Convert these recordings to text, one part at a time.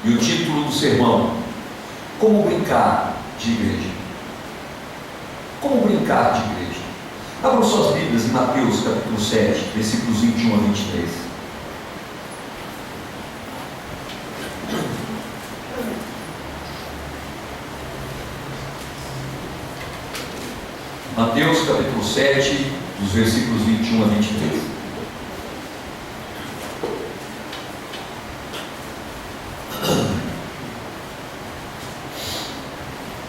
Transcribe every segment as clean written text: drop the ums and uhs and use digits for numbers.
E o título do sermão: Como brincar de igreja. Como brincar de igreja. Abram suas Bíblias em Mateus capítulo 7, versículos 21 a 23. Mateus capítulo 7, dos versículos 21 a 23.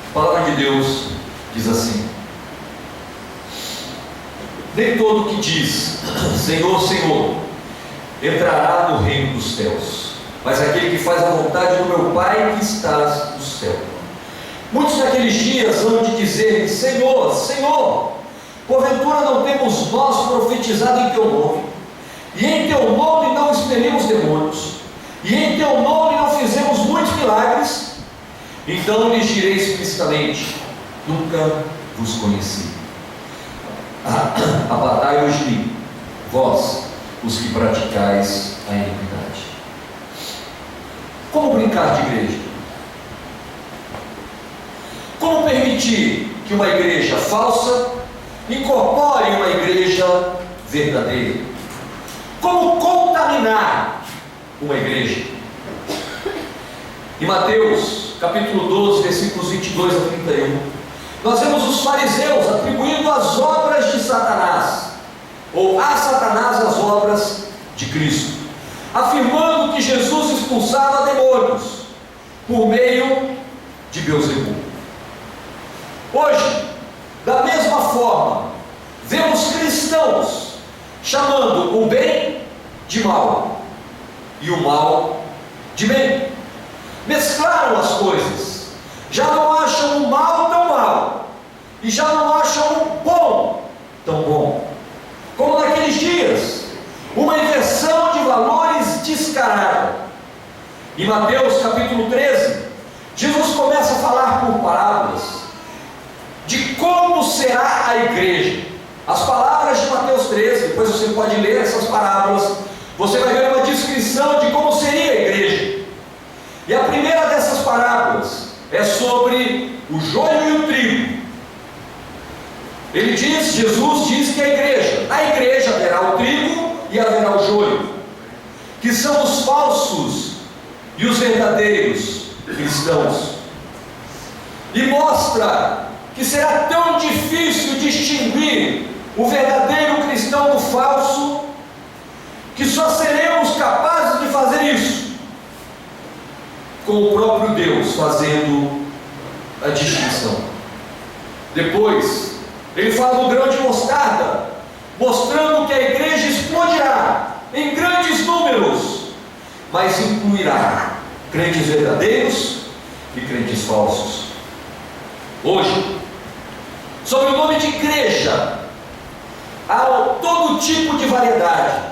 A palavra de Deus diz assim: Nem todo que diz Senhor, Senhor entrará no reino dos céus, mas aquele que faz a vontade do meu Pai que está no céu. Muitos naqueles dias hão de dizer: Senhor, Senhor, porventura não temos nós profetizado em teu nome, e em teu nome não expelimos demônios, e em teu nome não fizemos muitos milagres? Então lhes direi explicitamente: nunca vos conheci. Apartai-vos de mim, vós, os que praticais a iniquidade. Como brincar de igreja? Como permitir que uma igreja falsa incorpore uma igreja verdadeira? Como contaminar uma igreja? Em Mateus capítulo 12, versículos 22 a 31, nós vemos os fariseus atribuindo as obras de Satanás, ou a Satanás as obras de Cristo, afirmando que Jesus expulsava demônios por meio de Beelzebul. Hoje, da mesma forma, vemos cristãos chamando o bem de mal e o mal de bem. Mesclaram as coisas, já não acham o mal tão mal e já não acham o bom tão bom. Como naqueles dias, uma inversão de valores descarada. Em Mateus capítulo 13, Jesus começa a falar por parábolas de como será a igreja. As palavras de Mateus 13, depois você pode ler essas parábolas, você vai ver uma descrição de como seria a igreja. E a primeira dessas parábolas é sobre o joio e o trigo. Ele diz, Jesus diz que na igreja haverá o trigo e haverá o joio, que são os falsos e os verdadeiros cristãos. E mostra que será tão difícil distinguir o verdadeiro cristão do falso, que só seremos capazes de fazer isso com o próprio Deus fazendo a distinção. Depois, ele fala do grão de mostarda, mostrando que a igreja explodirá em grandes números, mas incluirá crentes verdadeiros e crentes falsos. Hoje, sob o nome de igreja, há todo tipo de variedade.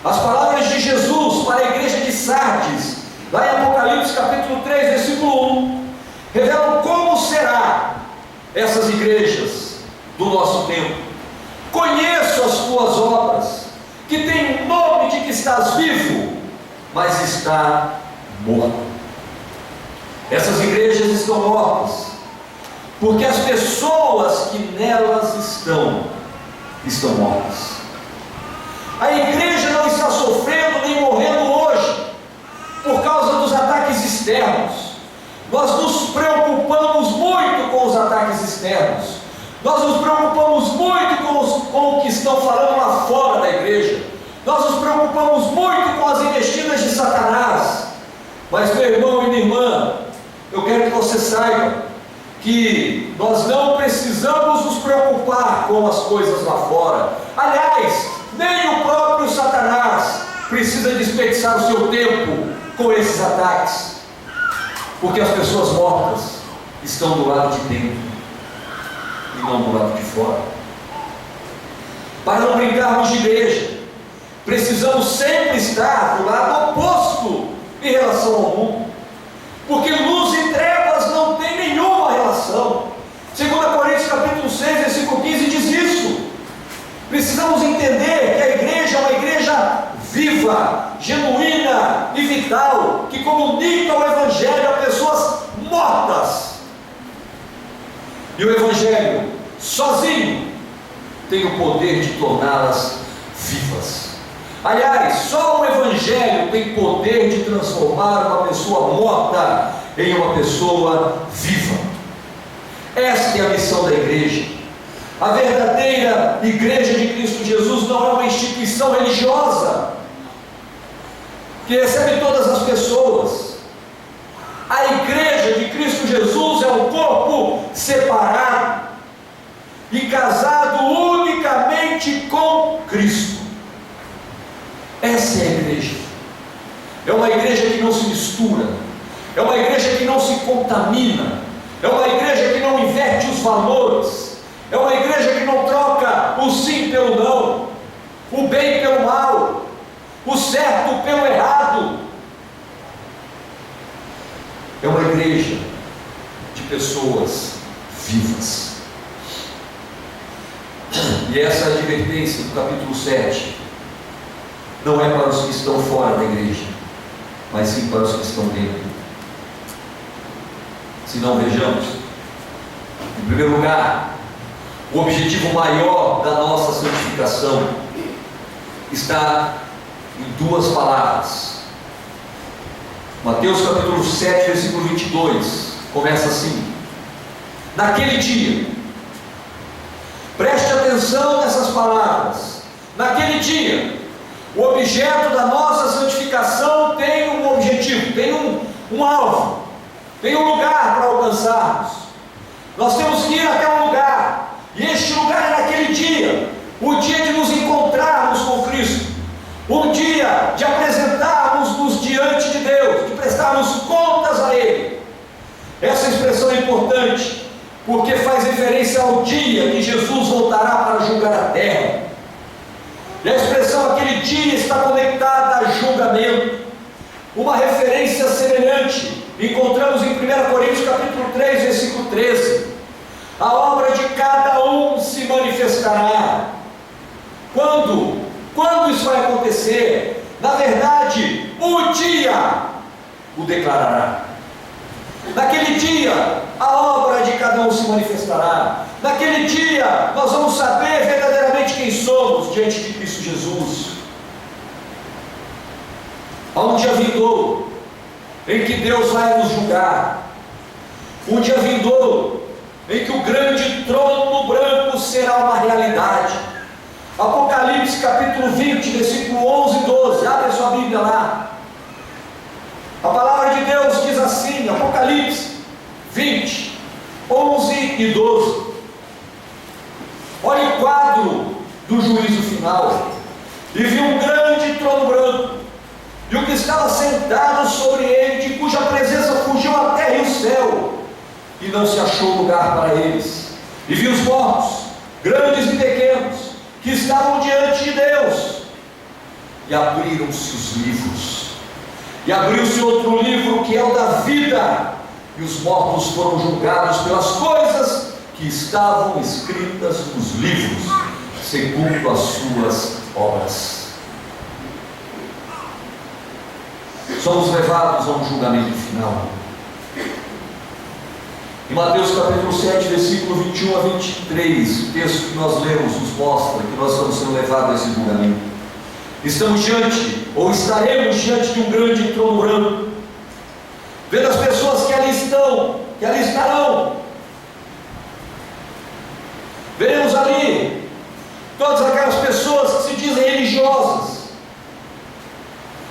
As palavras de Jesus para a igreja de Sardes, lá em Apocalipse capítulo 3, versículo 1, revelam como será essas igrejas do nosso tempo. Conheço as tuas obras, que tem o nome de que estás vivo, mas está morto. Essas igrejas estão mortas, porque as pessoas que nelas estão mortas. A igreja não está sofrendo nem morrendo hoje por causa dos ataques externos. Nós nos preocupamos muito com os ataques externos. Nós nos preocupamos muito com o que estão falando lá fora da igreja. Nós nos preocupamos muito com as investidas de Satanás. Mas, meu irmão e minha irmã, eu quero que você saiba que nós não precisamos nos preocupar com as coisas lá fora. Aliás, nem o próprio Satanás precisa desperdiçar o seu tempo com esses ataques, porque as pessoas mortas estão do lado de dentro e não do lado de fora. Para não brincarmos de igreja, precisamos sempre estar do lado oposto em relação ao mundo, porque luz e trevas não têm nenhuma relação. 2 Coríntios capítulo 6, versículo 15 diz isso. Precisamos entender que a igreja é uma igreja viva, genuína e vital que comunica o Evangelho a pessoas mortas. E o Evangelho, sozinho, tem o poder de torná-las vivas. Aliás, só o Evangelho tem poder de transformar uma pessoa morta em uma pessoa viva. Esta é a missão da igreja. A verdadeira igreja de Cristo Jesus não é uma instituição religiosa que recebe todas as pessoas. A igreja de Cristo Jesus é um corpo separado e casado unicamente com Cristo. Essa é a igreja. É uma igreja que não se mistura, é uma igreja que não se contamina, é uma igreja que não inverte os valores, é uma igreja que não troca o sim pelo não, o bem pelo mal, o certo pelo errado. É uma igreja de pessoas vivas. E essa advertência do capítulo 7 não é para os que estão fora da igreja, mas sim para os que estão dentro. Se não, vejamos. Em primeiro lugar, o objetivo maior da nossa santificação está em duas palavras. Mateus capítulo 7, versículo 22, começa assim: naquele dia, preste atenção nessas palavras, naquele dia, o objeto da nossa santificação tem um objetivo, tem um alvo, tem um lugar para alcançarmos. Nós temos que ir até um lugar, e este lugar é naquele dia, o dia de nos encontrarmos com Cristo, um dia de apresentarmos-nos diante de Deus, de prestarmos contas a Ele. Essa expressão é importante, porque faz referência ao dia que Jesus voltará para julgar a terra. E a expressão aquele dia está conectada a julgamento. Uma referência semelhante encontramos em 1 Coríntios capítulo 3, versículo 13. A obra de cada um se manifestará. Quando isso vai acontecer? Na verdade, o dia o declarará. Naquele dia, a obra de cada um se manifestará. Naquele dia, nós vamos saber verdadeiramente quem somos diante de Cristo Jesus. Há um dia vindouro em que Deus vai nos julgar. Um dia vindouro em que o grande trono branco será uma realidade. Apocalipse capítulo 20, versículo 11 e 12. Abre a sua Bíblia lá. A palavra de Deus diz assim, Apocalipse 20, 11 e 12. Olha o quadro do juízo final. E vi um grande trono branco, e o que estava sentado sobre ele, de cuja presença fugiu a terra e o céu, e não se achou lugar para eles. E vi os mortos, grandes e pequenos, que estavam diante de Deus, e abriram-se os livros. E abriu-se outro livro, que é o da vida, e os mortos foram julgados pelas coisas que estavam escritas nos livros, segundo as suas obras. Somos levados a um julgamento final. Em Mateus capítulo 7, versículo 21 a 23, o texto que nós lemos nos mostra que nós estamos sendo levados a esse julgamento. Estamos diante, ou estaremos diante de um grande trono branco, vendo as pessoas que ali estão, que ali estarão. Veremos ali todas aquelas pessoas que se dizem religiosas.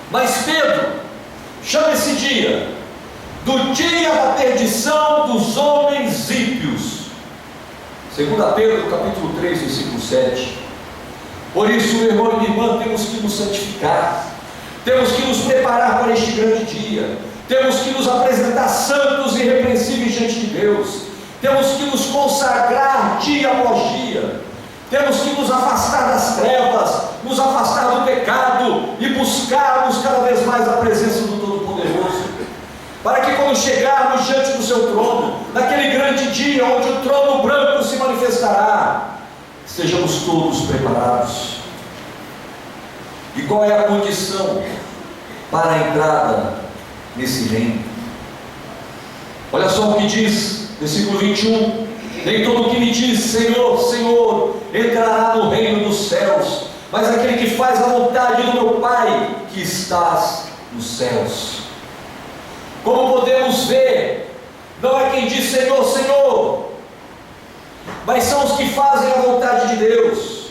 Mas Pedro chama esse dia do dia da perdição dos homens ímpios. 2 Pedro capítulo 3, versículo 7. Por isso, meu irmão e minha irmã, temos que nos santificar, temos que nos preparar para este grande dia, temos que nos apresentar santos e irrepreensíveis diante de Deus, temos que nos consagrar dia após dia, temos que nos afastar das trevas, nos afastar do pecado e buscarmos cada vez mais a presença do Todo-Poderoso, para que quando chegarmos diante do seu trono, naquele grande dia onde o trono branco se manifestará, sejamos todos preparados. E qual é a condição para a entrada nesse reino. Olha só o que diz, versículo 21: nem todo o que me diz Senhor, Senhor entrará no reino dos céus, mas aquele que faz a vontade do meu Pai que estás nos céus. Como podemos ver, não é quem diz Senhor, Senhor, mas são os que fazem a vontade de Deus.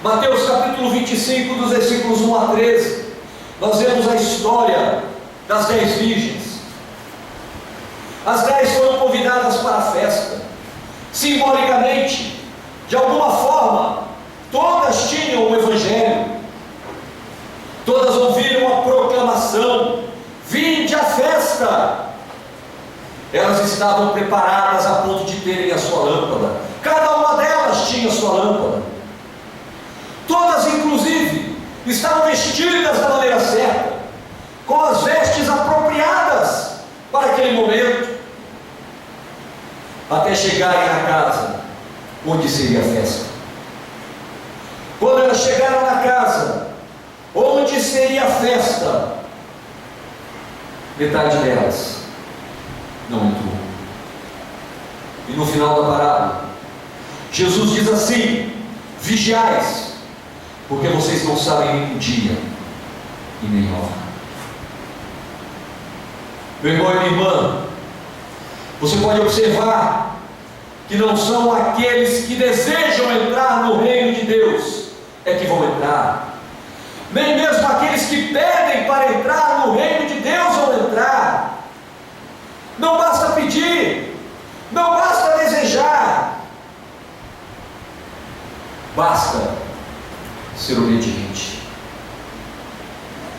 Mateus capítulo 25, dos versículos 1 a 13, nós vemos a história das 10 virgens. As 10 foram convidadas para a festa. Simbolicamente, de alguma forma, todas tinham o Evangelho, todas ouviram a proclamação: vinde à festa. Elas estavam preparadas a ponto de terem a sua lâmpada. Cada uma delas tinha a sua lâmpada. Todas, inclusive, estavam vestidas da maneira certa, com as vestes apropriadas para aquele momento, até chegarem na casa onde seria a festa. Quando elas chegaram na casa onde seria a festa, metade delas não entrou. E no final da parábola, Jesus diz assim: vigiais, porque vocês não sabem nem o dia e nem a hora. Meu irmão e minha irmã, você pode observar que não são aqueles que desejam entrar no reino de Deus é que vão entrar, nem mesmo aqueles que pedem para entrar no reino de Deus vão entrar. Não basta pedir, não basta desejar, basta ser obediente.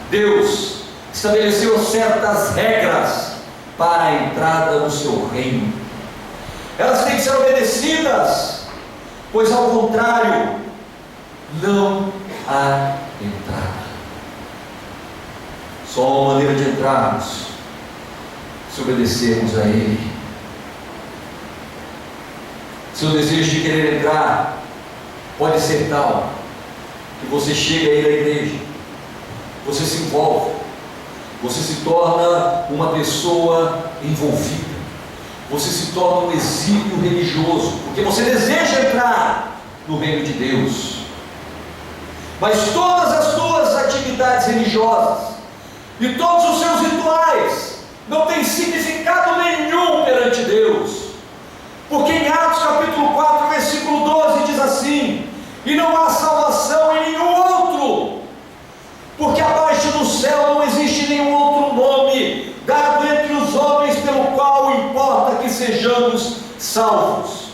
Deus estabeleceu certas regras para a entrada no seu reino. Elas têm que ser obedecidas, pois ao contrário, não há entrada. Só uma maneira de entrarmos: se obedecermos a Ele. Seu desejo de querer entrar pode ser tal que você chega aí na igreja, você se envolve, você se torna uma pessoa envolvida, você se torna um exímio religioso, porque você deseja entrar no reino de Deus. Mas todas as suas atividades religiosas e todos os seus rituais não têm significado nenhum perante Deus, porque em Atos capítulo 4, versículo 12 diz assim: e não há salvação em nenhum outro, porque abaixo do céu não existe nenhum outro nome dado entre os homens pelo qual importa que sejamos salvos.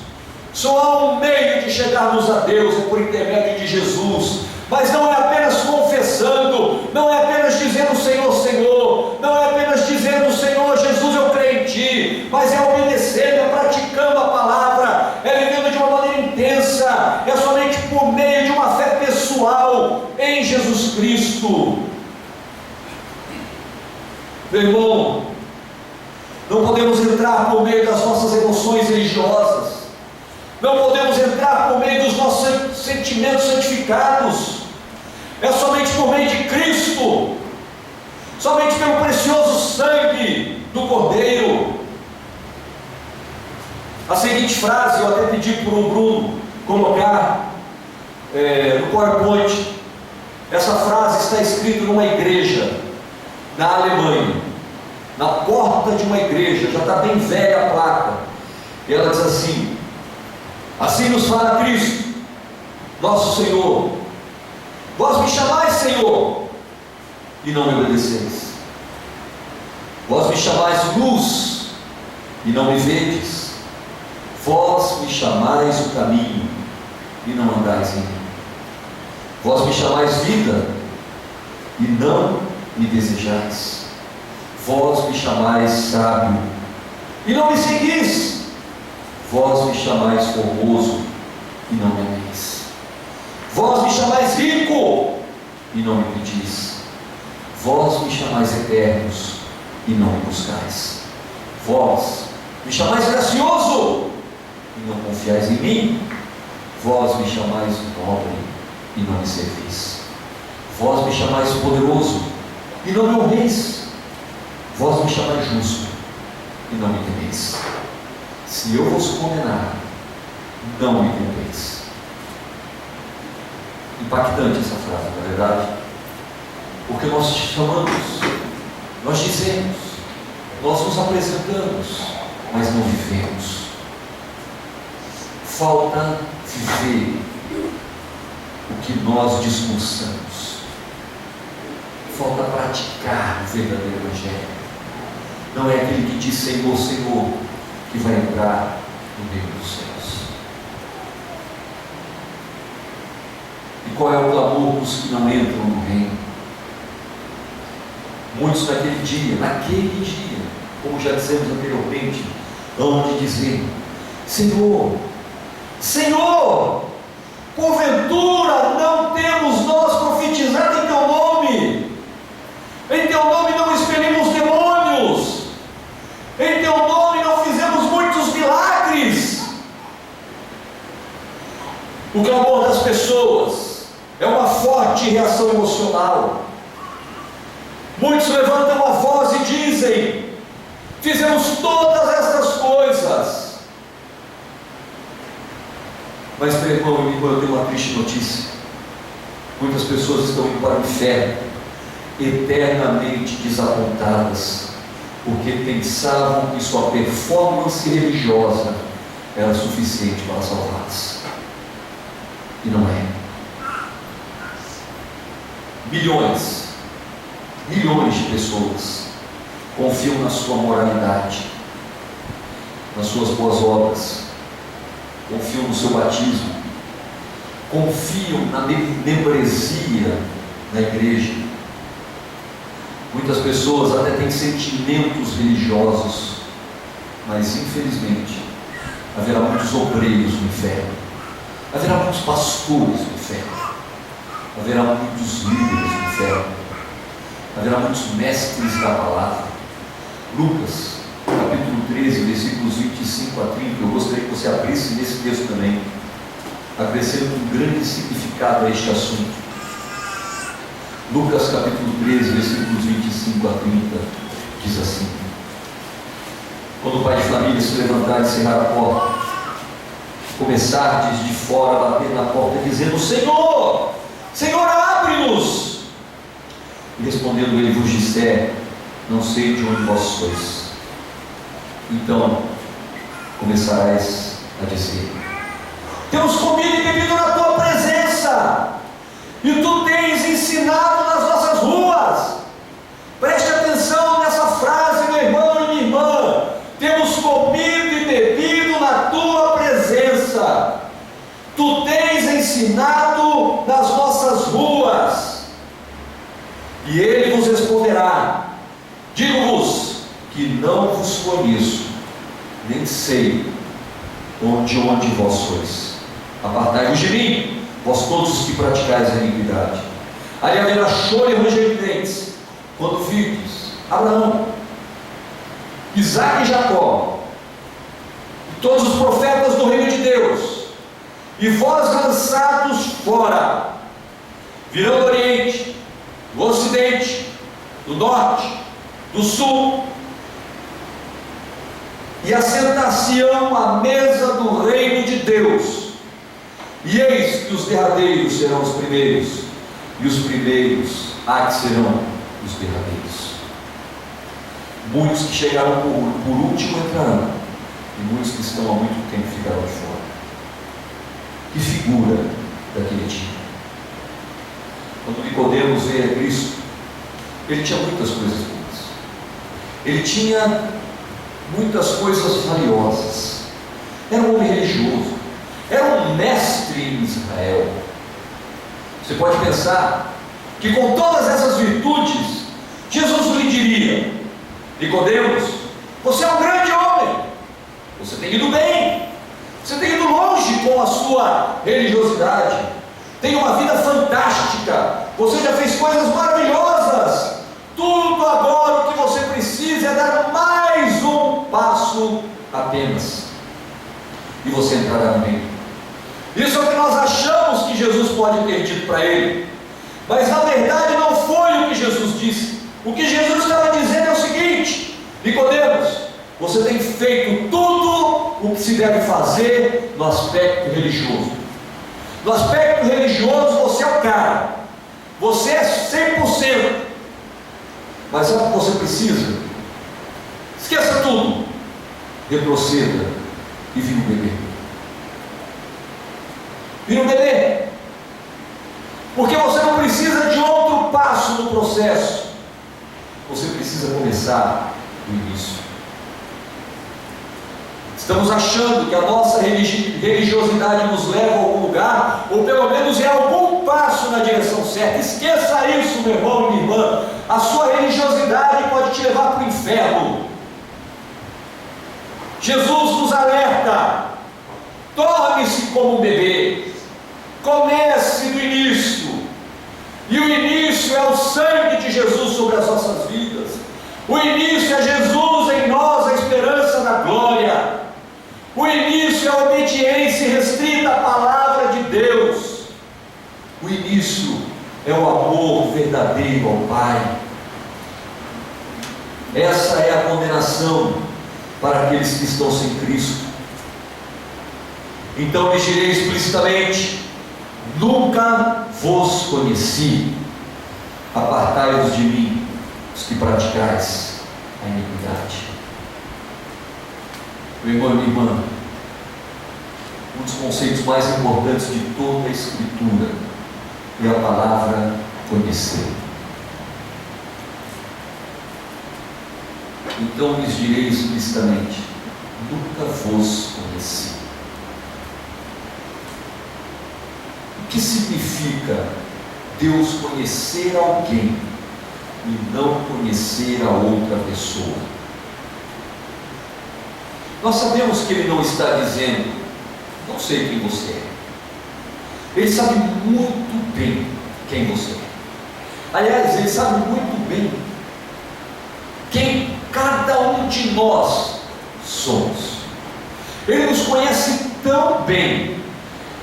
Só há um meio de chegarmos a Deus, é por intermédio de Jesus. Mas não é apenas confessando, não é apenas dizendo Senhor, Senhor, não é apenas dizendo Senhor Jesus, eu creio em Ti, mas é obedecendo, é praticando a palavra, é vivendo de uma maneira intensa, é somente por meio de uma fé pessoal em Jesus Cristo. Meu irmão, não podemos entrar por meio das nossas emoções religiosas, não podemos entrar por meio dos nossos sentimentos santificados. É somente por meio de Cristo, somente pelo precioso sangue do Cordeiro. A seguinte frase, eu até pedi para o Bruno colocar no PowerPoint. Essa frase está escrita numa igreja na Alemanha, na porta de uma igreja, já está bem velha a placa. E ela diz assim: assim nos fala Cristo, nosso Senhor, vós me chamais Senhor, e não me obedeceis. Vós me chamais luz, e não me vedes. Vós me chamais o caminho, e não andais em mim. Vós me chamais vida, e não me desejais. Vós me chamais sábio, e não me seguis. Vós me chamais formoso, e não me ameis. Vós me chamais rico, e não me pedis. Vós me chamais eternos, e não me buscais. Vós me chamais gracioso, e não confiais em mim. Vós me chamais nobre, e não me servis. Vós me chamais poderoso, e não me honreis. Vós me chamais justo e não me temeis. Se eu vos condenar, não me temeis. Impactante essa frase, não é verdade? Porque nós te chamamos, nós dizemos, nós nos apresentamos, mas não vivemos. Falta viver o que nós discursamos. Falta praticar o verdadeiro Evangelho. Não é aquele que diz Senhor, Senhor, que vai entrar no reino dos céus. E qual é o clamor dos que não entram no reino? Muitos naquele dia, como já dissemos anteriormente, hão de dizer: Senhor, Senhor, porventura não temos nós profetizado em teu nome? Em teu nome não expelimos demônios, em teu nome não fizemos muitos milagres. O clamor das pessoas é uma forte reação emocional. Muitos levantam a voz e dizem: fizemos todas estas coisas. Mas, meu irmão e minha irmã, eu tenho uma triste notícia. Muitas pessoas estão indo para o inferno, eternamente desapontadas, porque pensavam que sua performance religiosa era suficiente para salvá-las. E não é. Milhões de pessoas confiam na sua moralidade, nas suas boas obras, confiam no seu batismo, confiam na membresia na igreja. Muitas pessoas até têm sentimentos religiosos, mas infelizmente haverá muitos obreiros no inferno, haverá muitos pastores no inferno, haverá muitos líderes no inferno, haverá muitos mestres da palavra. Lucas capítulo 13, versículos 25 a 30, eu gostaria que você abrisse nesse texto também, acrescendo um grande significado a este assunto. Lucas capítulo 13, versículos 25 a 30, diz assim: quando o pai de família se levantar e cerrar a porta, começar de fora a bater na porta, dizendo: Senhor, Senhor, abre-nos. E respondendo ele vos disser: não sei de onde vós sois. Então começarás a dizer: temos comido e bebido na tua presença, e tu tens ensinado nas nossas ruas. Preste atenção nessa frase, meu irmão e minha irmã: temos comido e bebido na tua presença, tu tens ensinado nas nossas ruas. E ele vos responderá: digo-vos que não vos conheço, nem sei de onde vós sois. Apartai-vos de mim, vós todos os que praticais a iniquidade. Ali haverá choro e ranger de dentes, quando virdes Abraão, Isaque e Jacó, e todos os profetas do reino de Deus, e vós lançados fora. Virão do Oriente, do Ocidente, do Norte, do Sul, e assentar-se-ão à mesa do reino de Deus. E eis que os derradeiros serão os primeiros, e os primeiros que serão os derradeiros. Muitos que chegaram por último entrarão, e muitos que estão há muito tempo ficarão de fora. Que figura daquele dia! Quando Nicodemos veio a Cristo, ele tinha muitas coisas boas, ele tinha muitas coisas valiosas, era um homem religioso, era um mestre em Israel. Você pode pensar que com todas essas virtudes, Jesus lhe diria: Nicodemos, você é um grande homem, você tem ido bem, você tem ido longe com a sua religiosidade, tem uma vida fantástica, você já fez coisas maravilhosas, tudo agora o que você precisa é dar mais um passo apenas, e você entrará no reino. Isso é o que nós achamos que Jesus pode ter dito para ele, mas na verdade não foi o que Jesus disse. O que Jesus estava dizendo é o seguinte: Nicodemos, você tem feito tudo o que se deve fazer no aspecto religioso. No aspecto religioso você é o cara, você é 100%. Mas sabe o que você precisa? Esqueça tudo, retroceda e vira um bebê. Vira um bebê. Porque você não precisa de outro passo no processo. Você precisa começar do início. Estamos achando que a nossa religiosidade nos leva a algum lugar, ou pelo menos é algum passo na direção certa. Esqueça isso, meu irmão e minha irmã. A sua religiosidade pode te levar para o inferno. Jesus nos alerta: torne-se como um bebê, comece do início. E o início é o sangue de Jesus sobre as nossas vidas. O início é Jesus em nós, a esperança da glória. O início é a obediência restrita à palavra de Deus. O início é o amor verdadeiro ao Pai. Essa é a condenação para aqueles que estão sem Cristo. Então lhes direi explicitamente: nunca vos conheci. Apartai-vos de mim, os que praticais a iniquidade. Meu irmão e minha irmã, um dos conceitos mais importantes de toda a Escritura é a palavra conhecer. Então lhes direi explicitamente: nunca vos conheci. O que significa Deus conhecer alguém e não conhecer a outra pessoa? Nós sabemos que Ele não está dizendo: não sei quem você é. Ele sabe muito bem quem você é. Aliás, Ele sabe muito bem quem cada um de nós somos. Ele nos conhece tão bem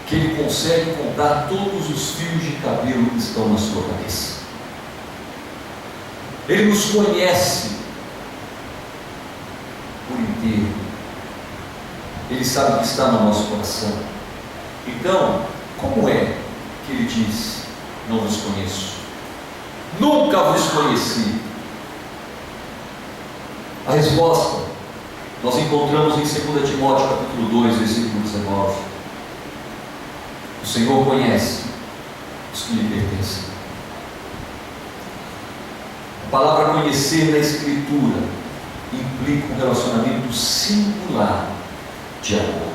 que Ele consegue contar todos os fios de cabelo que estão na sua cabeça. Ele nos conhece por inteiro. Ele sabe o que está no nosso coração. Então, como é que Ele diz: não vos conheço? Nunca vos conheci. A resposta nós encontramos em 2 Timóteo capítulo 2, versículo 19. O Senhor conhece os que lhe pertencem. A palavra conhecer na Escritura implica um relacionamento singular de amor.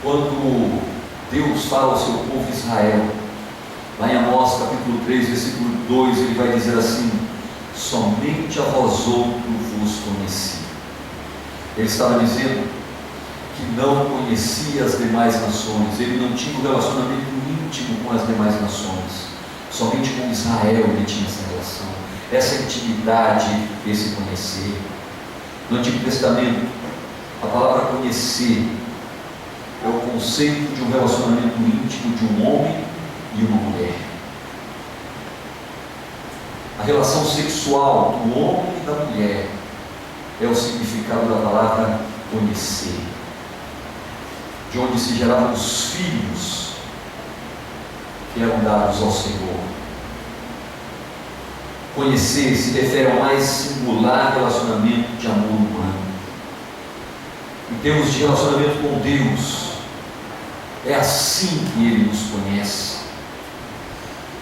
Quando Deus fala ao seu povo Israel, lá em Amós capítulo 3, versículo 2, Ele vai dizer assim: somente a vós outros vos conheci. Ele estava dizendo que não conhecia as demais nações. Ele não tinha um relacionamento íntimo com as demais nações. Somente com Israel Ele tinha essa relação, essa intimidade, esse conhecer. No Antigo Testamento, a palavra conhecer é o conceito de um relacionamento íntimo de um homem e uma mulher. A relação sexual do homem e da mulher é o significado da palavra conhecer, de onde se geravam os filhos que eram dados ao Senhor. Conhecer se refere ao mais singular relacionamento de amor humano. Em termos de relacionamento com Deus, é assim que Ele nos conhece.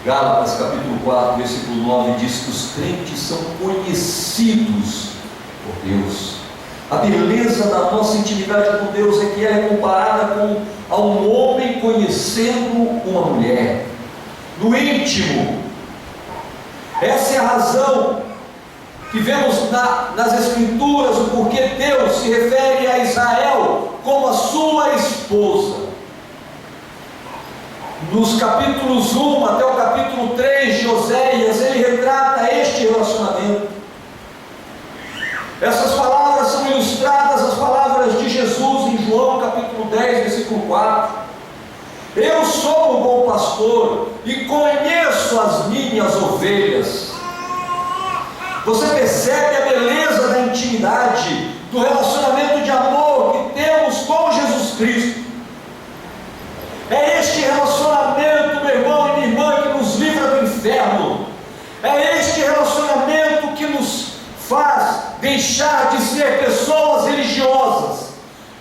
Gálatas capítulo 4, versículo 9 diz que os crentes são conhecidos por Deus. A beleza da nossa intimidade com Deus é que ela é comparada com a um homem conhecendo uma mulher, no íntimo. Essa é a razão que vemos nas Escrituras, o porquê Deus se refere a Israel como a sua esposa. Nos capítulos 1 até o capítulo 3 de Oséias, ele retrata este relacionamento. Essas palavras são ilustradas às palavras de Jesus em João capítulo 10, versículo 4. Eu sou o bom pastor e conheço as minhas ovelhas, Você percebe a beleza da intimidade, do relacionamento de amor que temos com Jesus Cristo. É este relacionamento, meu irmão e minha irmã, que nos livra do inferno. É este relacionamento que nos faz deixar de ser pessoas religiosas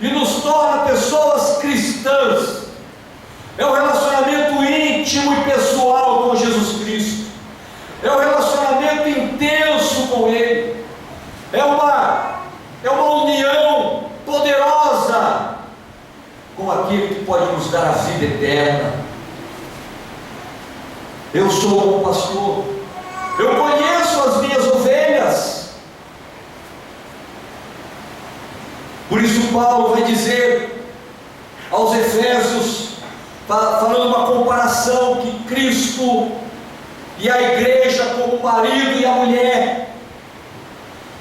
e nos torna pessoas cristãs. É o relacionamento íntimo e pessoal com Jesus Cristo. É o relacionamento intenso com Ele. É uma união poderosa com aquele que pode nos dar a vida eterna. Eu sou um pastor, eu conheço as minhas ovelhas. Por isso Paulo vai dizer aos Efésios, falando uma comparação, que Cristo e a igreja, como o marido e a mulher,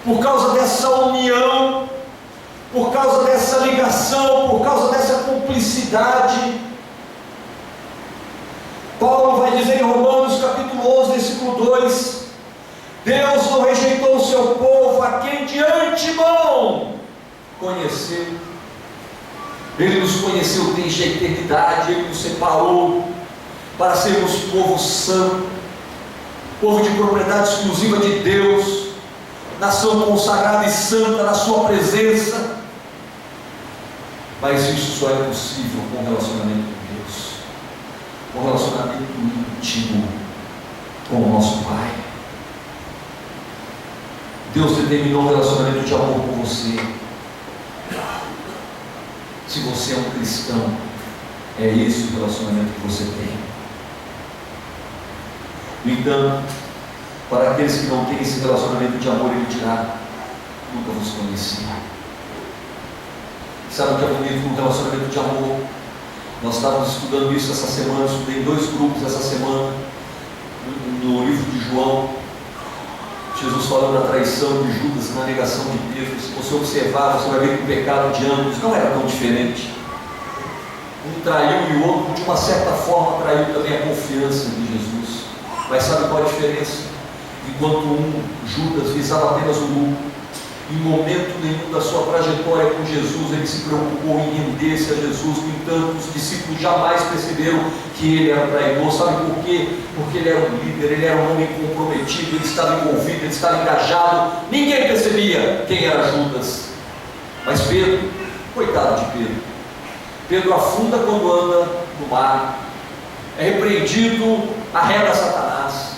por causa dessa união, por causa dessa ligação, por causa dessa cumplicidade, Paulo vai dizer em Romanos capítulo 11, versículo 2: Deus não rejeitou o seu povo, a quem de antemão conheceu. Ele nos conheceu desde a eternidade, Ele nos separou para sermos povo santo, povo de propriedade exclusiva de Deus, nação consagrada e santa na sua presença. Mas isso só é possível com o relacionamento com Deus, com o relacionamento íntimo com o nosso Pai. Deus determinou um relacionamento de amor com você. Se você é um cristão, é esse o relacionamento que você tem. No entanto, para aqueles que não têm esse relacionamento de amor, Ele dirá: nunca vos conheci. Sabe o que é bonito no relacionamento de amor? Nós estávamos estudando isso essa semana, estudei em 2 grupos essa semana, no livro de João, Jesus falando da traição de Judas, na negação de Pedro. Se você observar, você vai ver que o pecado de ambos não era tão diferente. Um traiu e o outro, de uma certa forma, traiu também a confiança de Jesus. Mas sabe qual a diferença? Enquanto Judas, visava apenas o lucro, em momento nenhum da sua trajetória com Jesus ele se preocupou em render-se a Jesus. No entanto, os discípulos jamais perceberam que ele era traidor. Sabe por quê? Porque ele era um líder, ele era um homem comprometido, ele estava envolvido, ele estava engajado. Ninguém percebia quem era Judas. Mas Pedro, coitado de Pedro, Pedro afunda quando anda no mar, é repreendido, arreda Satanás.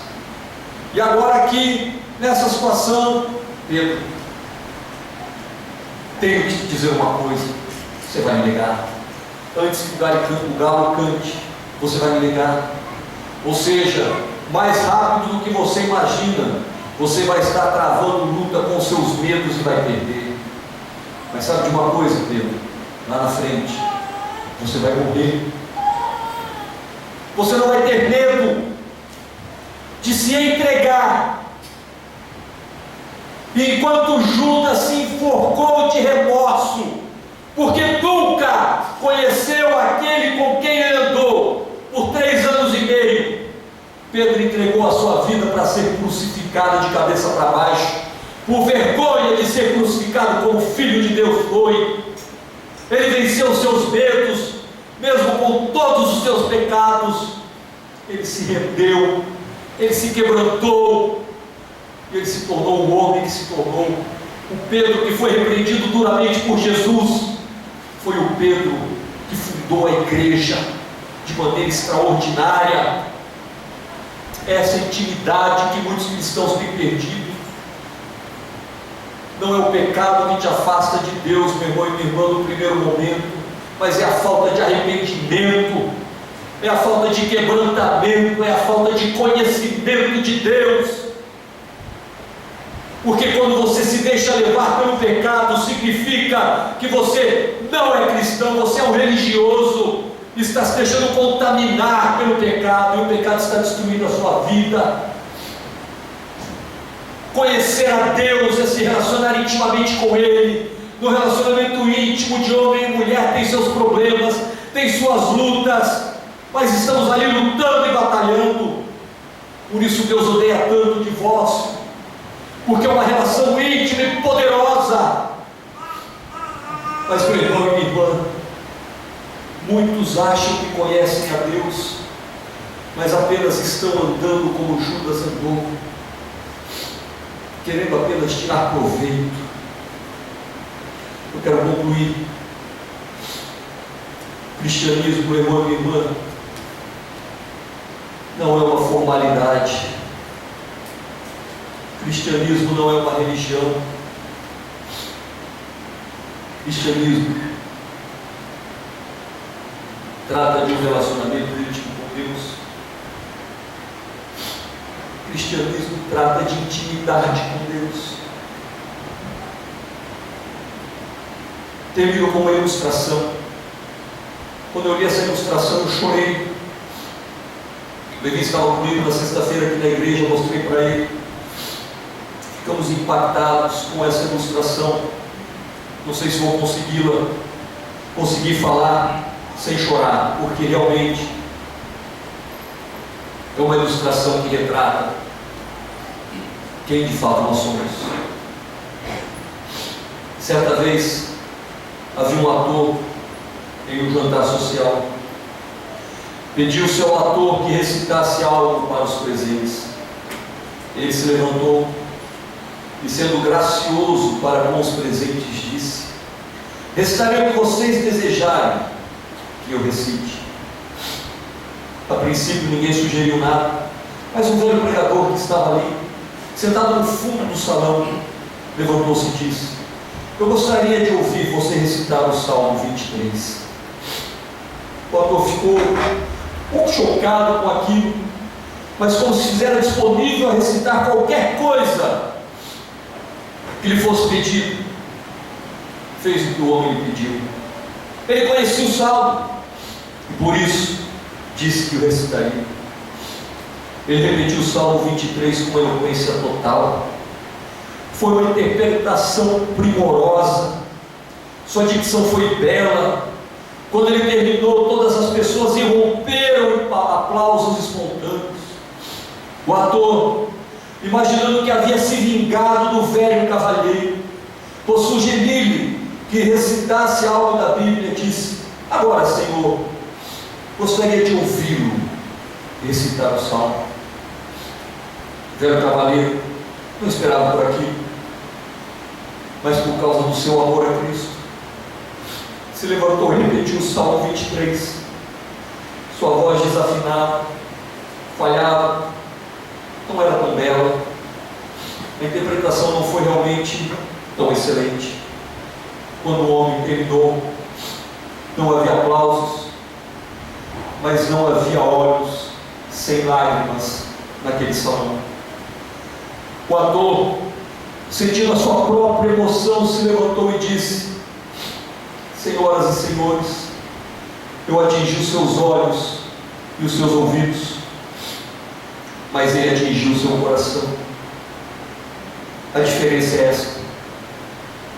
E agora aqui, nessa situação, Pedro: tenho que te dizer uma coisa, você vai me negar. Antes que o galo cante, você vai me negar. Ou seja, mais rápido do que você imagina, você vai estar travando luta com seus medos e vai perder. Mas sabe de uma coisa, Pedro? Lá na frente, você vai morrer. Você não vai ter medo de se entregar. Enquanto Judas se enforcou de remorso, porque nunca conheceu aquele com quem ele andou por 3 anos e meio, Pedro entregou a sua vida para ser crucificado de cabeça para baixo, por vergonha de ser crucificado como Filho de Deus foi. Ele venceu os seus medos, mesmo com todos os seus pecados. Ele se rendeu, ele se quebrantou, ele se tornou o homem que se tornou. O Pedro que foi repreendido duramente por Jesus foi o Pedro que fundou a igreja de maneira extraordinária. Essa intimidade que muitos cristãos têm perdido. Não é o pecado que te afasta de Deus, meu irmão e minha irmã, no primeiro momento, mas é a falta de arrependimento, é a falta de quebrantamento, é a falta de conhecimento de Deus. Porque quando você se deixa levar pelo pecado, significa que você não é cristão, você é um religioso, está se deixando contaminar pelo pecado, e o pecado está destruindo a sua vida. Conhecer a Deus é se relacionar intimamente com Ele. No relacionamento íntimo de homem e mulher tem seus problemas, tem suas lutas, mas estamos ali lutando e batalhando. Por isso Deus odeia tanto o divórcio. porque é uma relação íntima e poderosa. Mas, meu irmão e minha irmã, muitos acham que conhecem a Deus, mas apenas estão andando como Judas andou, querendo apenas tirar proveito. Eu quero concluir. Cristianismo, meu irmão e minha irmã, não é uma formalidade. Cristianismo não é uma religião. Cristianismo trata de um relacionamento íntimo com Deus. Cristianismo trata de intimidade com Deus. Termino com uma ilustração. Quando eu li essa ilustração, eu chorei. O Levi estava comigo na sexta-feira aqui na igreja, eu mostrei para ele. Ficamos impactados com essa ilustração. Não sei se vou conseguir falar sem chorar, porque realmente é uma ilustração que retrata quem de fato nós somos. Certa vez havia um ator em um jantar social, pediu ao seu ator que recitasse algo para os presentes. Ele se levantou e, sendo gracioso para com os presentes, disse: recitarei o que vocês desejarem que eu recite. A princípio ninguém sugeriu nada, mas um velho pregador que estava ali, sentado no fundo do salão, levantou-se e disse: eu gostaria de ouvir você recitar o Salmo 23. O ator ficou um pouco chocado com aquilo, mas como se fizera disponível a recitar qualquer coisa que lhe fosse pedido, fez o que o homem lhe pediu. Ele conhecia o Salmo e por isso disse que o recitaria. Ele repetiu o Salmo 23 com eloquência total. Foi uma interpretação primorosa, sua dicção foi bela. Quando ele terminou, todas as pessoas irromperam em aplausos espontâneos. O ator, imaginando que havia se vingado do velho cavalheiro, por sugerir-lhe que recitasse algo da Bíblia, disse: agora, Senhor, gostaria de ouvi-lo recitar o Salmo. O velho cavaleiro não esperava por aquilo, mas por causa do seu amor a Cristo, se levantou e repetiu o Salmo 23. Sua voz desafinava, falhava, não era tão bela, a interpretação não foi realmente tão excelente. Quando o homem terminou, não havia aplausos, mas não havia olhos sem lágrimas naquele salão. O ator, sentindo a sua própria emoção, se levantou e disse: senhoras e senhores, eu atingi os seus olhos e os seus ouvidos, mas ele atingiu o seu coração. A diferença é esta: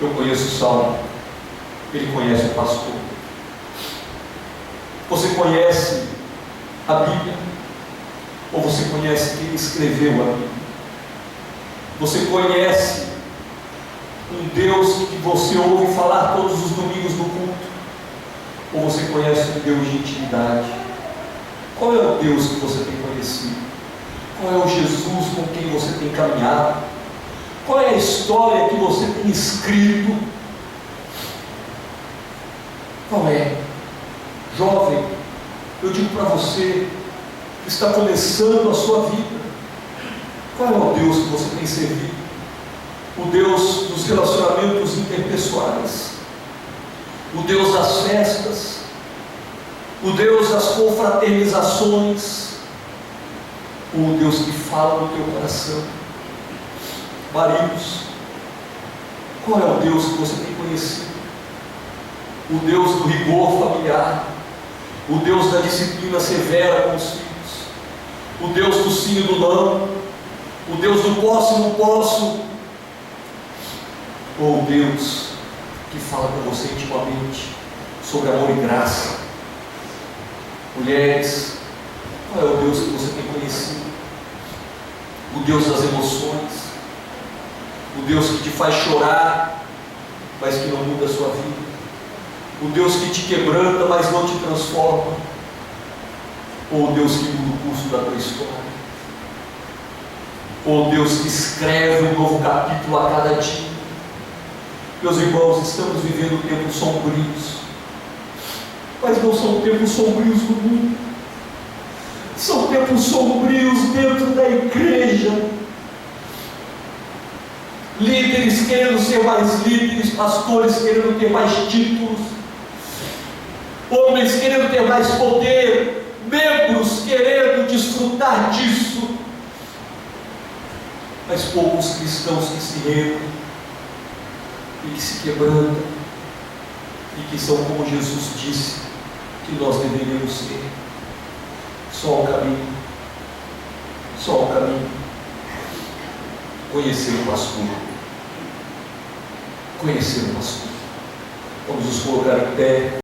eu conheço o Salmo, ele conhece o pastor. Você conhece a Bíblia? Ou você conhece quem escreveu a Bíblia? Você conhece um Deus que você ouve falar todos os domingos no culto? Ou você conhece um Deus de intimidade? Qual é o Deus que você tem conhecido? Qual é o Jesus com quem você tem caminhado? Qual é a história que você tem escrito? Qual é? Jovem, eu digo para você que está começando a sua vida, qual é o Deus que você tem servido? O Deus dos relacionamentos interpessoais, o Deus das festas, o Deus das confraternizações, ou o Deus que fala no teu coração? Maridos, qual é o Deus que você tem conhecido? O Deus do rigor familiar, o Deus da disciplina severa com os filhos, o Deus do sim e do não, o Deus do posso e não posso, ou o Deus que fala com você intimamente sobre amor e graça? Mulheres, qual é o Deus que você tem conhecido? O Deus das emoções, O Deus que te faz chorar, mas que não muda a sua vida. O Deus que te quebranta, mas não te transforma. Ou o Deus que muda o curso da tua história. Ou o Deus que escreve um novo capítulo a cada dia. Meus irmãos, estamos vivendo tempos sombrios. Mas não são tempos sombrios no mundo. São tempos sombrios dentro da igreja. Líderes querendo ser mais líderes, pastores querendo ter mais títulos, homens querendo ter mais poder, membros querendo desfrutar disso, mas poucos cristãos que se rendem e que se quebrantam e que são como Jesus disse que nós deveríamos ser. Só o caminho, só o caminho. Conhecer o pastor. Conhecer o pastor. Vamos nos colocar em pé.